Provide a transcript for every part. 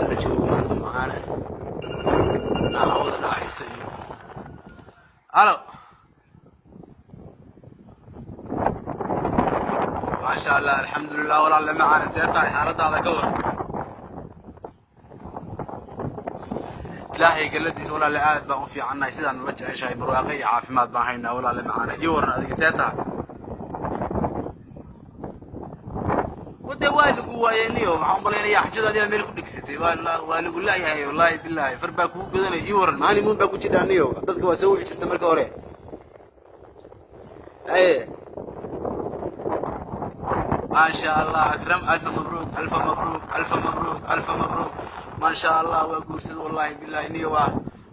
رجوع معانا نعوض العيسى الو ما شاء الله الحمد لله والله اللي معانا سيطلع حالتها هذا كور إلهي قلدي ولا اللي عاد بقوا في عنا يصير أنا رجع شيء برواقي عافمات باهينا ولا اللي معانا يورنا هذه سيطلع ودي والد قواينيو معهم بلين يا حجز هذه أمير كل كستي والله والد لا يا والله بالله فرباكو بدنا يورن ماني مو باكو كذا نيو ضدك واسوي شفت مركه وريه أيه ما شاء الله أكرم ألف مبروك ألف مبروك ألف مبروك ألف مبروك ما شاء الله وأقول والله بالله إني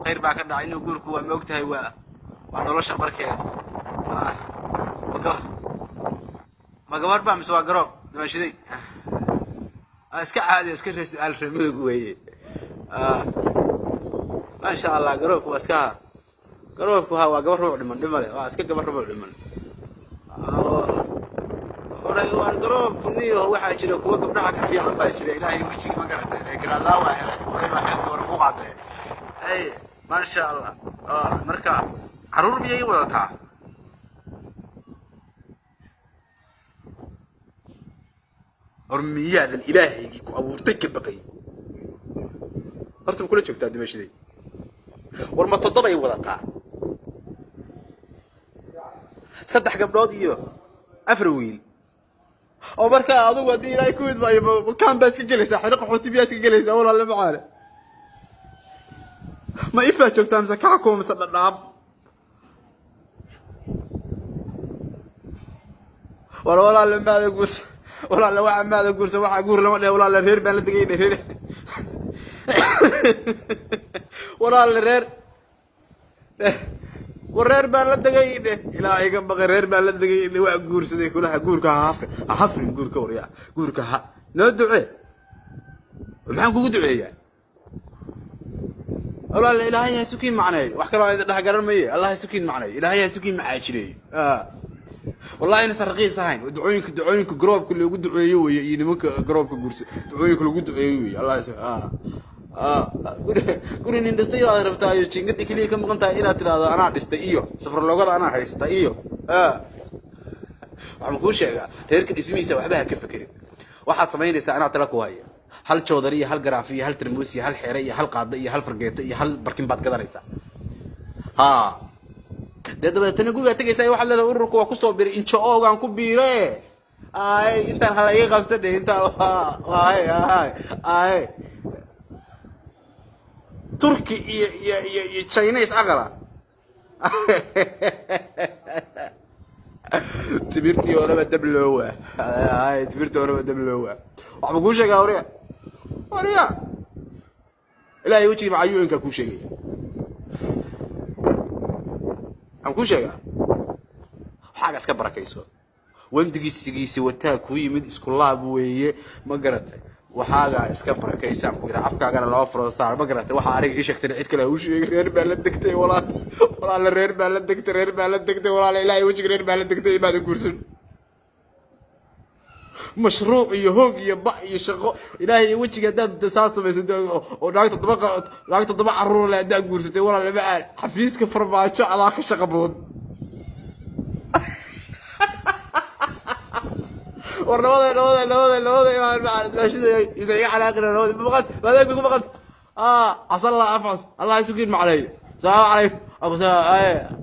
خير بعك الداعي إنه يقولك هو موقتها وأنا ولا شبر كذا ما قمر بام سوا قرب ماشي ذي أسكع هذه أسكع ألف مبروك ما شاء الله قرب وأسكع قرب وها قبر ربع من دمله أسكع قبر ربع من waan garoobku niyo waxa jira kuwa gabdhaha ka fiican baa jira ilaahay wajiga ma garatay laakiin Allah waa helay wariba xisbi war ku qaaday ay ma sha Allah marka caruur miyay wadataa hormiyaadan ilaahay ku abuurtay ka baqay horta kula joogtaa dimashadii war ma toddoba ay wadataa saddex gabdhood iyo afar wiil oo marka adigu hadii ilaahay ku idmaayo makaan baa iska gelaysaa xiriq xooti biyaa iska gelaysaa walaal macaale ma ifaa joogtaa mise kaa kuma mise dhadhaab walaal maada guurs walaal waxa maada guurs waxa guur lama dheh walaal reer baan la degay reer walaal reer wareer baan la dagay ilaahay ka baqay reer baan la dagay wax guursaday kulaha guurka hafrin guurka wariya guurka ha noo ducee maxaan kugu duceeyaa walaal ilaahay ha sukiin macnay wax kale ay dhax garan maye allah ha sukiin macnay ilaahay ha sukiin macaajirey wallahi ina sarqiis ahayn ducooyinka garoobka loogu duceeyo way iyo nimanka garoobka guursa ducooyinka loogu duceeyo way allah guri nin dhistay oo rabtaa iyo jingadi kaliya ka maqan tahay inaad tiraahdo anaa dhistay iyo safar loogada anaa haysta iyo waxaan kuu sheegaa reerka dhismihiisa waxba ha ka fikirin waxaad samaynaysaa inaad tala ku hayo hal joodari iyo hal garaafi iyo hal tarmuus iyo hal xeere iyo hal qaada iyo hal fargeeto iyo hal barkin baad gadanaysaa dabeetana guriga tagaysaa waxaad leedahay ururku waa kusoo biray injo oogaan ku biire ay intaan hala iga qabsadee intaa ay تركي يا تشاينيز أغلى تبيرتي ولا بدبلوه هاي تبيرتي ولا بدبلوه وعم بقول شيء أوريا لا يوجي مع يوينك كل شيء عم كل شيء حاجة سكبرة كيسو وين تجيسي وتاك هوي مد إسكولها بويه ما قرأت وحاجة اسكبر كيسان كده عفكا كان الله فرص صار ما قرأت واحد عارف إيش أكتر عيد كله وش غير بالدكتي ولا غير بالدكتي ولا لا يوجي غير بالدكتي بعد كورسون مشروع يهوج يبقى يشغل إلهي وجهك ده تساسم بس وداك تطبق عرور لا ده كورسون ولا لا بعد حفيز كفر ما شاء الله كشقبون ورنوضة يسيء على آخر بقت بعدين بيقول بقت عصى الله عفص الله يسكين معلي السلام عليكم أبو سلام